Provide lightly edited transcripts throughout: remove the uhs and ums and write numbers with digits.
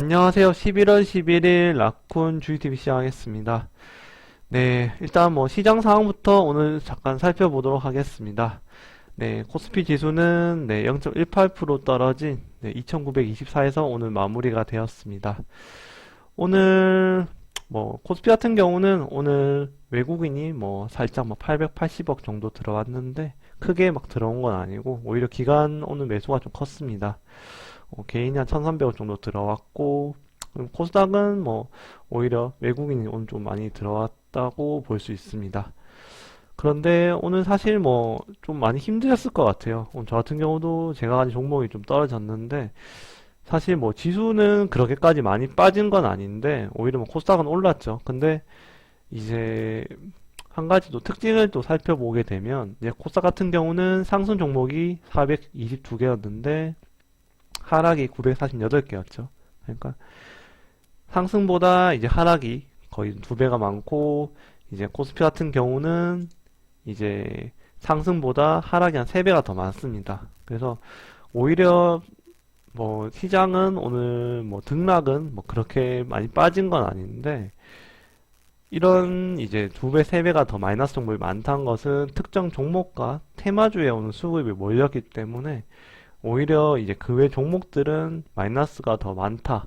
안녕하세요. 11월 11일 라쿤 주식TV 시작하겠습니다. 네, 일단 뭐 시장 상황부터 오늘 잠깐 살펴보도록 하겠습니다. 네, 코스피 지수는 네, 0.18% 떨어진 네, 2924에서 오늘 마무리가 되었습니다. 오늘 뭐 코스피 같은 경우는 오늘 외국인이 뭐 살짝 뭐 880억 정도 들어왔는데 크게 막 들어온 건 아니고 오히려 기관 오늘 매수가 좀 컸습니다. 개인이 한 1300억 정도 들어왔고, 코스닥은 뭐, 오히려 외국인이 오늘 좀 많이 들어왔다고 볼 수 있습니다. 그런데 오늘 사실 뭐, 좀 많이 힘드셨을 것 같아요. 오늘 저 같은 경우도 제가 가진 종목이 좀 떨어졌는데, 사실 뭐, 지수는 그렇게까지 많이 빠진 건 아닌데, 오히려 뭐, 코스닥은 올랐죠. 근데, 이제, 한 가지 또 특징을 또 살펴보게 되면, 이제 코스닥 같은 경우는 상승 종목이 422개였는데, 하락이 948개였죠. 그러니까 상승보다 이제 하락이 거의 두 배가 많고 이제 코스피 같은 경우는 이제 상승보다 하락이 한 3배가 더 많습니다. 그래서 오히려 뭐 시장은 오늘 뭐 등락은 뭐 그렇게 많이 빠진 건 아닌데 이런 이제 2배, 3배가 더 마이너스 종목이 많다는 것은 특정 종목과 테마주에 오는 수급이 몰렸기 때문에 오히려 이제 그 외 종목들은 마이너스가 더 많다.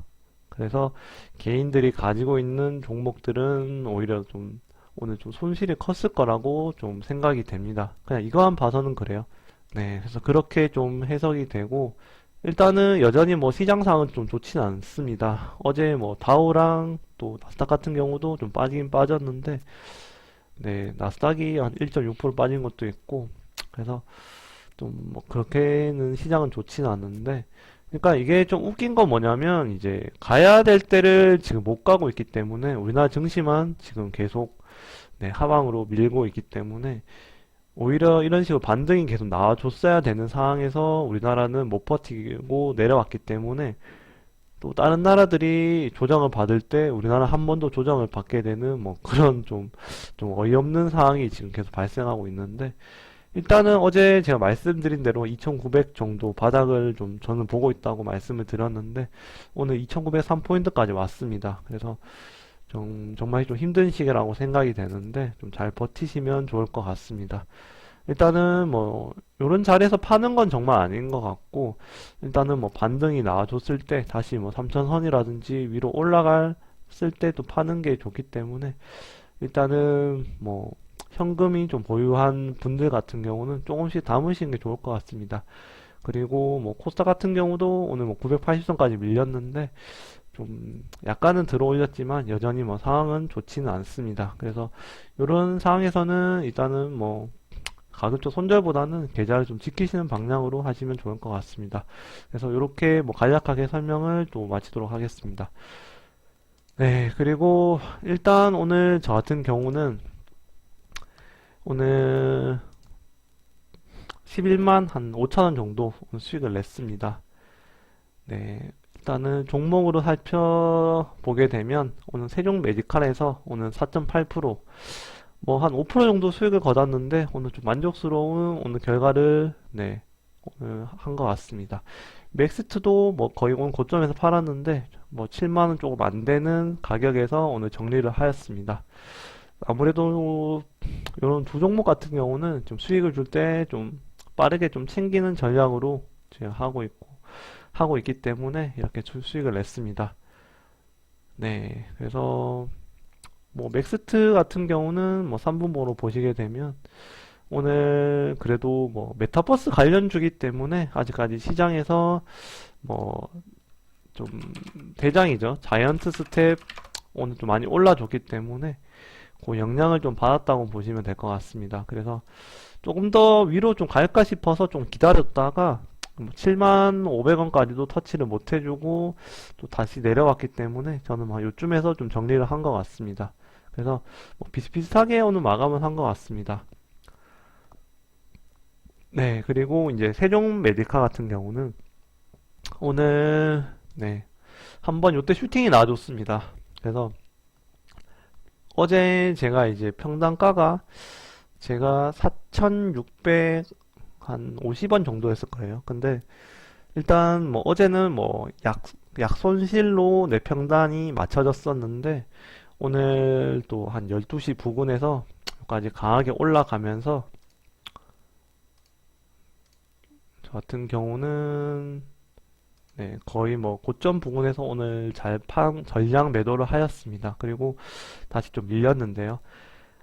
그래서 개인들이 가지고 있는 종목들은 오히려 좀 오늘 좀 손실이 컸을 거라고 좀 생각이 됩니다. 그냥 이거만 봐서는 그래요. 네, 그래서 그렇게 좀 해석이 되고 일단은 여전히 뭐 시장 상황은 좀 좋지는 않습니다. 어제 뭐 다우랑 또 나스닥 같은 경우도 좀 빠지긴 빠졌는데 네, 나스닥이 한 1.6% 빠진 것도 있고 그래서 좀 뭐 그렇게는 시장은 좋지는 않은데 그러니까 이게 좀 웃긴 건 뭐냐면 이제 가야 될 때를 지금 못 가고 있기 때문에 우리나라 증시만 지금 계속 네, 하방으로 밀고 있기 때문에 오히려 이런 식으로 반등이 계속 나와줬어야 되는 상황에서 우리나라는 못 버티고 내려왔기 때문에 또 다른 나라들이 조정을 받을 때 우리나라 한 번 더 조정을 받게 되는 뭐 그런 좀 어이없는 상황이 지금 계속 발생하고 있는데 일단은 어제 제가 말씀드린 대로 2900 정도 바닥을 좀 저는 보고 있다고 말씀을 드렸는데 오늘 2903포인트까지 왔습니다. 그래서 정말 좀 힘든 시기라고 생각이 되는데 좀 잘 버티시면 좋을 것 같습니다. 일단은 뭐 이런 자리에서 파는 건 정말 아닌 것 같고 일단은 뭐 반등이 나와줬을 때 다시 뭐 3000선이라든지 위로 올라갔을 때 또 파는 게 좋기 때문에 일단은 뭐 현금이 좀 보유한 분들 같은 경우는 조금씩 담으시는 게 좋을 것 같습니다. 그리고 뭐 코스닥 같은 경우도 오늘 뭐 980선까지 밀렸는데 좀 약간은 들어 올렸지만 여전히 뭐 상황은 좋지는 않습니다. 그래서 이런 상황에서는 일단은 뭐 가급적 손절보다는 계좌를 좀 지키시는 방향으로 하시면 좋을 것 같습니다. 그래서 이렇게 뭐 간략하게 설명을 또 마치도록 하겠습니다. 네, 그리고 일단 오늘 저 같은 경우는 오늘 11만 한 5천원 정도 수익을 냈습니다. 네, 일단은 종목으로 살펴보게 되면 오늘 세종 메디칼에서 오늘 4.8% 뭐 한 5% 정도 수익을 거뒀는데 오늘 좀 만족스러운 오늘 결과를 네, 오늘 한 것 같습니다. 맥스트도 뭐 거의 오늘 고점에서 팔았는데 뭐 7만원 조금 안 되는 가격에서 오늘 정리를 하였습니다. 아무래도 이런 두 종목 같은 경우는 좀 수익을 줄 때 좀 빠르게 좀 챙기는 전략으로 제가 하고 있기 때문에 이렇게 수익을 냈습니다. 네, 그래서 뭐 맥스트 같은 경우는 뭐 3분모로 보시게 되면 오늘 그래도 뭐 메타버스 관련주기 때문에 아직까지 시장에서 뭐 좀 대장이죠. 자이언트 스텝 오늘 좀 많이 올라줬기 때문에 그 영향을 좀 받았다고 보시면 될 것 같습니다. 그래서 조금 더 위로 좀 갈까 싶어서 좀 기다렸다가 7만 500원까지도 터치를 못 해주고 또 다시 내려왔기 때문에 저는 막 요쯤에서 좀 정리를 한 것 같습니다. 그래서 뭐 비슷비슷하게 오늘 마감을 한 것 같습니다. 네, 그리고 이제 세종 메디카 같은 경우는 오늘 네, 한번 요때 슈팅이 나와줬습니다. 그래서 어제 제가 이제 평단가가 제가 4,600 한 50원 정도 했을 거예요. 근데 일단 뭐 어제는 뭐 약손실로 내 평단이 맞춰졌었는데 오늘 또 한 12시 부근에서 여기까지 강하게 올라가면서 저 같은 경우는 거의 뭐 고점 부근에서 오늘 전량 매도를 하였습니다. 그리고 다시 좀 밀렸는데요.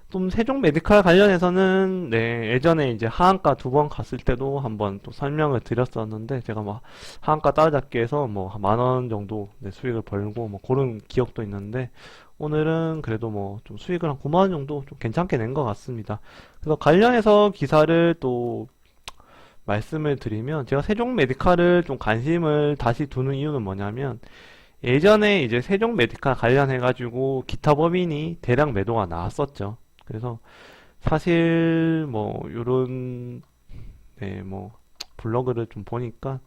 좀 세종 메디칼 관련해서는 예전에 이제 하한가 2번 갔을 때도 한번 또 설명을 드렸었는데 제가 뭐 하한가 따라잡기 해서 뭐 10,000원 정도 수익을 벌고 뭐 그런 기억도 있는데 오늘은 그래도 뭐 좀 수익을 한 9만 원 정도 좀 괜찮게 낸 것 같습니다. 그래서 관련해서 기사를 또 말씀을 드리면 제가 세종 메디칼을 좀 관심을 다시 두는 이유는 뭐냐면 예전에 이제 세종 메디칼 관련해가지고 기타 법인이 대량 매도가 나왔었죠. 그래서 사실 뭐 요런 뭐 블로그를 좀 보니까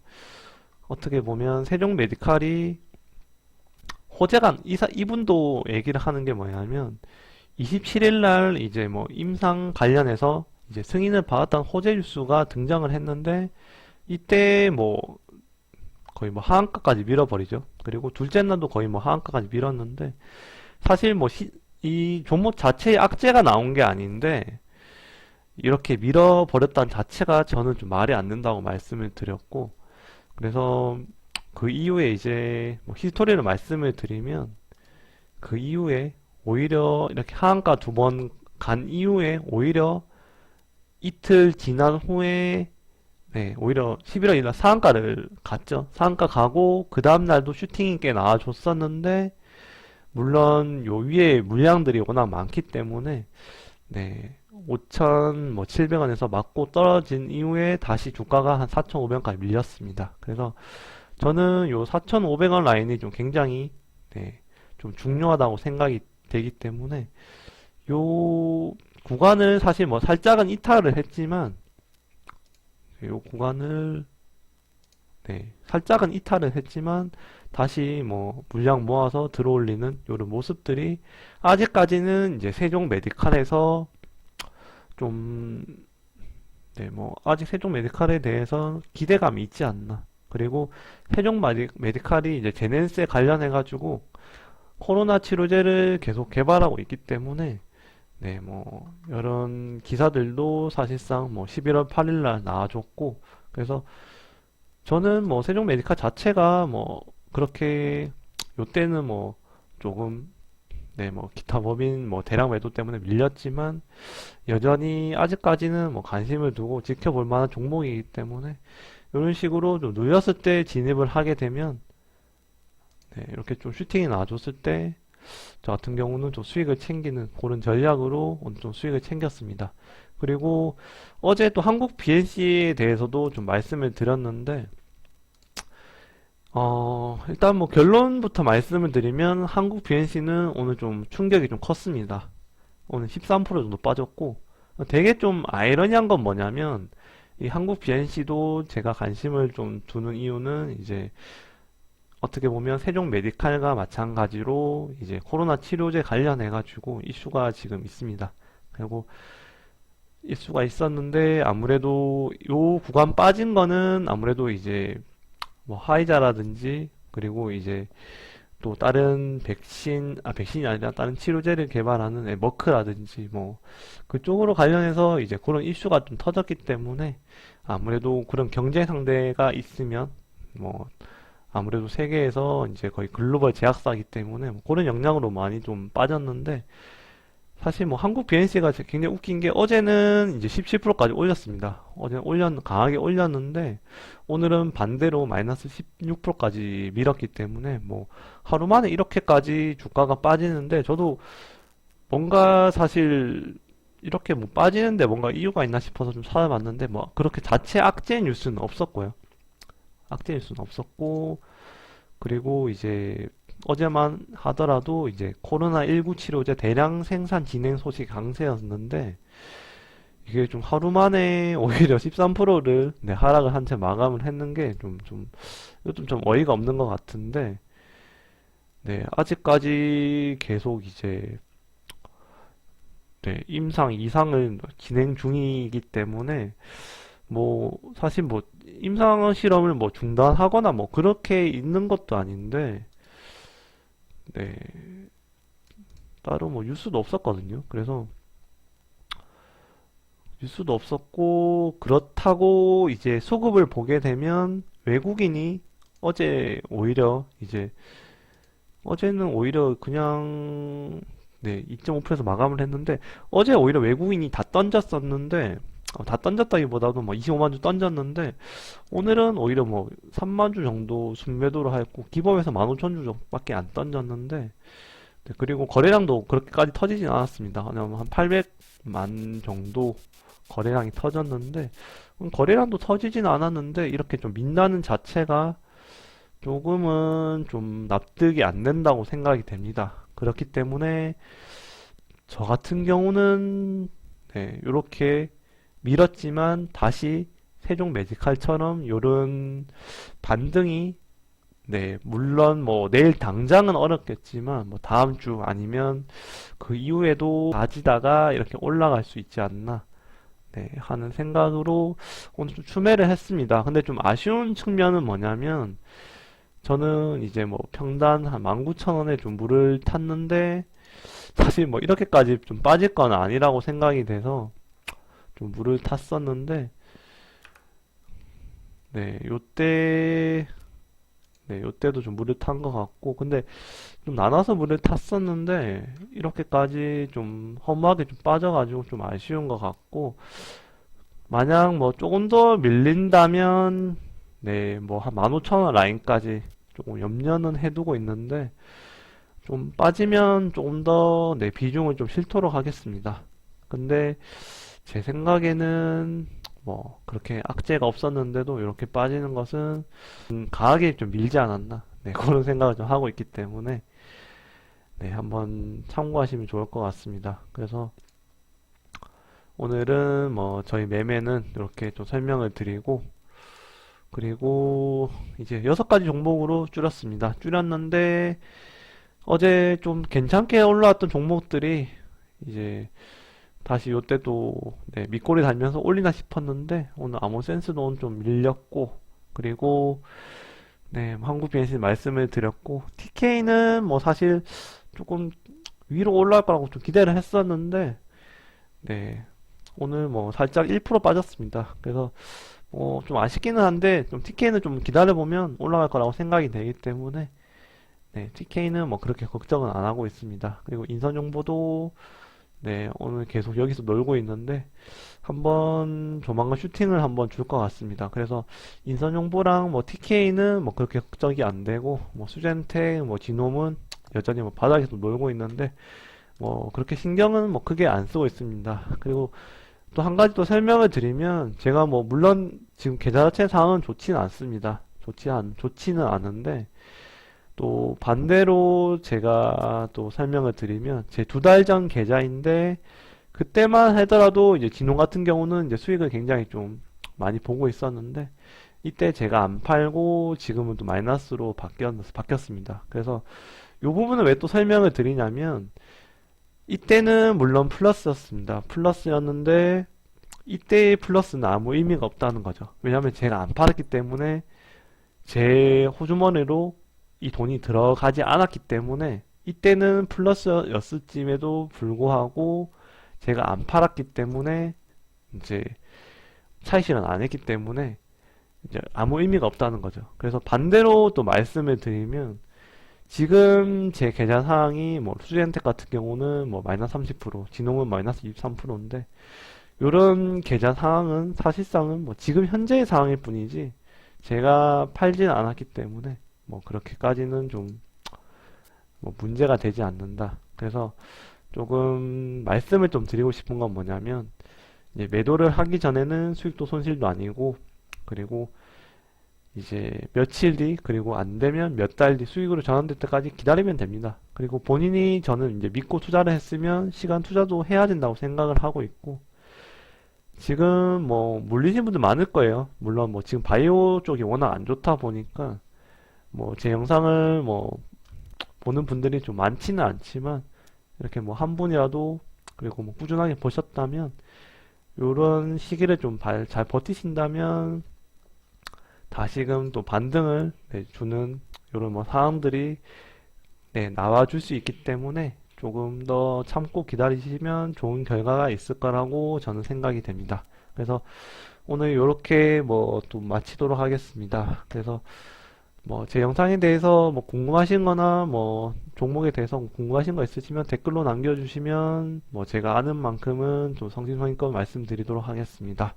어떻게 보면 세종 메디칼이 호재가 이분도 얘기를 하는 게 뭐냐면 27일 날 이제 뭐 임상 관련해서 이제 승인을 받았던 호재 뉴스가 등장을 했는데 이때 뭐 거의 뭐 하한가까지 밀어버리죠. 그리고 둘째 날도 거의 뭐 하한가까지 밀었는데 사실 뭐 이 종목 자체에 악재가 나온 게 아닌데 이렇게 밀어버렸다는 자체가 저는 좀 말이 안 된다고 말씀을 드렸고 그래서 그 이후에 이제 뭐 히스토리를 말씀을 드리면 그 이후에 오히려 이렇게 하한가 2번 간 이후에 오히려 이틀 지난 후에 오히려 11월 1일 상한가를 갔죠. 상한가 가고 그 다음날도 슈팅이 꽤 나와줬었는데 물론 요 위에 물량들이 워낙 많기 때문에 5,700원에서 맞고 떨어진 이후에 다시 주가가 한 4,500원까지 밀렸습니다. 그래서 저는 요 4,500원 라인이 좀 굉장히 좀 중요하다고 생각이 되기 때문에 요 구간을 사실 뭐 살짝은 이탈을 했지만 요 구간을 살짝은 이탈을 했지만 다시 뭐 물량 모아서 들어올리는 요런 모습들이 아직까지는 이제 세종 메디칼에서 좀 뭐 아직 세종 메디칼에 대해서 기대감이 있지 않나. 그리고 세종 메디칼이 이제 제넨스에 관련해 가지고 코로나 치료제를 계속 개발하고 있기 때문에 뭐 이런 기사들도 사실상 뭐 11월 8일 날 나와줬고 그래서 저는 뭐 세종 메디칼 자체가 뭐 그렇게 요때는 뭐 조금 뭐 기타 법인 뭐 대량 매도 때문에 밀렸지만 여전히 아직까지는 뭐 관심을 두고 지켜볼 만한 종목이기 때문에 이런 식으로 좀 눌렸을 때 진입을 하게 되면 이렇게 좀 슈팅이 나와줬을 때 저 같은 경우는 좀 수익을 챙기는 그런 전략으로 오늘 좀 수익을 챙겼습니다. 그리고 어제 또 한국 BNC에 대해서도 좀 말씀을 드렸는데 일단 뭐 결론부터 말씀을 드리면 한국 BNC는 오늘 좀 충격이 좀 컸습니다. 오늘 13% 정도 빠졌고 되게 좀 아이러니한 건 뭐냐면 이 한국 BNC도 제가 관심을 좀 두는 이유는 이제 어떻게 보면 세종 메디칼과 마찬가지로 이제 코로나 치료제 관련해 가지고 이슈가 지금 있습니다. 그리고 이슈가 있었는데 아무래도 요 구간 빠진 거는 아무래도 이제 뭐 화이자라든지 그리고 이제 또 다른 백신이 아니라 다른 치료제를 개발하는 머크라든지 뭐 그쪽으로 관련해서 이제 그런 이슈가 좀 터졌기 때문에 아무래도 그런 경제 상대가 있으면 뭐 아무래도 세계에서 이제 거의 글로벌 제약사이기 때문에 뭐 그런 영향으로 많이 좀 빠졌는데 사실 뭐 한국 BNC가 굉장히 웃긴 게 어제는 이제 17%까지 올렸습니다. 어제는 강하게 올렸는데 오늘은 반대로 마이너스 16%까지 밀었기 때문에 뭐 하루 만에 이렇게까지 주가가 빠지는데 저도 뭔가 사실 이렇게 뭐 빠지는데 뭔가 이유가 있나 싶어서 좀 찾아봤는데 뭐 그렇게 자체 악재 뉴스는 없었고요. 악재 뉴스는 없었고 그리고 이제 어제만 하더라도 이제 코로나19 치료제 대량 생산 진행 소식 강세였는데 이게 좀 하루 만에 오히려 13%를 하락을 한 채 마감을 했는 게 이것도 좀 어이가 없는 것 같은데 아직까지 계속 이제 임상 이상을 진행 중이기 때문에 뭐 사실 뭐 임상 실험을 뭐 중단하거나 뭐 그렇게 있는 것도 아닌데 네 따로 뭐 뉴스도 없었거든요. 그래서 뉴스도 없었고 그렇다고 이제 수급을 보게 되면 외국인이 어제 오히려 이제 어제는 오히려 그냥 네 2.5%에서 마감을 했는데 어제 오히려 외국인이 다 던졌었는데 다 던졌다기보다도 뭐 25만 주 던졌는데 오늘은 오히려 뭐 3만 주 정도 순매도를 했고 기법에서 15,000주 정도밖에 안 던졌는데 네, 그리고 거래량도 그렇게까지 터지진 않았습니다. 한 800만 정도 거래량이 터졌는데 거래량도 터지진 않았는데 이렇게 좀 민다는 자체가 조금은 좀 납득이 안 된다고 생각이 됩니다. 그렇기 때문에 저 같은 경우는 네, 이렇게 밀었지만 다시 세종 매직칼처럼 요런 반등이 네, 물론 뭐 내일 당장은 어렵겠지만 뭐 다음 주 아니면 그 이후에도 가지다가 이렇게 올라갈 수 있지 않나 네, 하는 생각으로 오늘 좀 추매를 했습니다. 근데 좀 아쉬운 측면은 뭐냐면 저는 이제 뭐 평단 한 19,000원에 좀 물을 탔는데 사실 뭐 이렇게까지 좀 빠질 건 아니라고 생각이 돼서 좀 물을 탔었는데 네, 요때 네, 요때도 좀 물을 탄 것 같고 근데 좀 나눠서 물을 탔었는데 이렇게까지 좀 허무하게 좀 빠져가지고 좀 아쉬운 것 같고 만약 뭐 조금 더 밀린다면 네, 뭐 한 15,000원 라인까지 조금 염려는 해두고 있는데 좀 빠지면 조금 더 네, 비중을 좀 실도록 하겠습니다. 근데 제 생각에는 뭐 그렇게 악재가 없었는데도 이렇게 빠지는 것은 강하게 좀 밀지 않았나 네, 그런 생각을 좀 하고 있기 때문에 네, 한번 참고하시면 좋을 것 같습니다. 그래서 오늘은 뭐 저희 매매는 이렇게 좀 설명을 드리고 그리고 이제 6가지 종목으로 줄였습니다. 줄였는데 어제 좀 괜찮게 올라왔던 종목들이 이제 다시 요때도 네, 밑꼬리 달면서 올리나 싶었는데 오늘 아모센스도 좀 밀렸고 그리고 네, 한국 비엔시 말씀을 드렸고 TK는 뭐 사실 조금 위로 올라갈 거라고 좀 기대를 했었는데 네, 오늘 뭐 살짝 1% 빠졌습니다. 그래서 좀 아쉽기는 한데 좀 TK는 좀 기다려보면 올라갈 거라고 생각이 되기 때문에 네, TK는 뭐 그렇게 걱정은 안 하고 있습니다. 그리고 인선정보도 네, 오늘 계속 여기서 놀고 있는데 한번 조만간 슈팅을 한번 줄 것 같습니다. 그래서 인선정보랑 뭐 TK는 뭐 그렇게 걱정이 안 되고 뭐 수젠텍, 뭐 지놈은 여전히 뭐 바닥에서 놀고 있는데 뭐 그렇게 신경은 뭐 크게 안 쓰고 있습니다. 그리고 또 한 가지 또 설명을 드리면 제가 뭐 물론 지금 계좌 자체 상황은 좋지는 않습니다. 좋지는 않은데 또 반대로 제가 또 설명을 드리면 제 2달 전 계좌인데 그때만 하더라도 이제 진홍 같은 경우는 이제 수익을 굉장히 좀 많이 보고 있었는데 이때 제가 안 팔고 지금은 또 마이너스로 바뀌었습니다. 그래서 이 부분을 왜 또 설명을 드리냐면 이때는 물론 플러스였습니다. 플러스였는데 이때의 플러스는 아무 의미가 없다는 거죠. 왜냐하면 제가 안 팔았기 때문에 제 호주머니로 이 돈이 들어가지 않았기 때문에 이때는 플러스였을 쯤에도 불구하고 제가 안 팔았기 때문에 이제 차익 실현 안 했기 때문에 이제 아무 의미가 없다는 거죠. 그래서 반대로 또 말씀을 드리면 지금 제 계좌 상황이 뭐 수젠텍 같은 경우는 뭐 마이너스 30%, 진홍은 마이너스 23%인데 이런 계좌 상황은 사실상은 뭐 지금 현재의 상황일 뿐이지 제가 팔지는 않았기 때문에 뭐 그렇게까지는 좀 뭐 문제가 되지 않는다. 그래서 조금 말씀을 좀 드리고 싶은 건 뭐냐면 이제 매도를 하기 전에는 수익도 손실도 아니고 그리고 이제 며칠 뒤 그리고 안 되면 몇 달 뒤 수익으로 전환될 때까지 기다리면 됩니다. 그리고 본인이 저는 이제 믿고 투자를 했으면 시간 투자도 해야 된다고 생각을 하고 있고 지금 뭐 물리신 분들 많을 거예요. 물론 뭐 지금 바이오 쪽이 워낙 안 좋다 보니까 뭐 제 영상을 뭐 보는 분들이 좀 많지는 않지만 이렇게 뭐 한 분이라도 그리고 뭐 꾸준하게 보셨다면 요런 시기를 좀 잘 버티신다면 다시금 또 반등을 네, 주는 요런 뭐 상황들이 네, 나와줄 수 있기 때문에 조금 더 참고 기다리시면 좋은 결과가 있을 거라고 저는 생각이 됩니다. 그래서 오늘 이렇게 뭐 또 마치도록 하겠습니다. 그래서 뭐 제 영상에 대해서 뭐 궁금하신 거나 뭐 종목에 대해서 궁금하신 거 있으시면 댓글로 남겨주시면 뭐 제가 아는 만큼은 좀 성심성의껏 말씀드리도록 하겠습니다.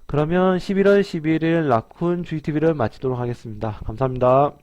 그러면 11월 11일 라쿤 GTV를 마치도록 하겠습니다. 감사합니다.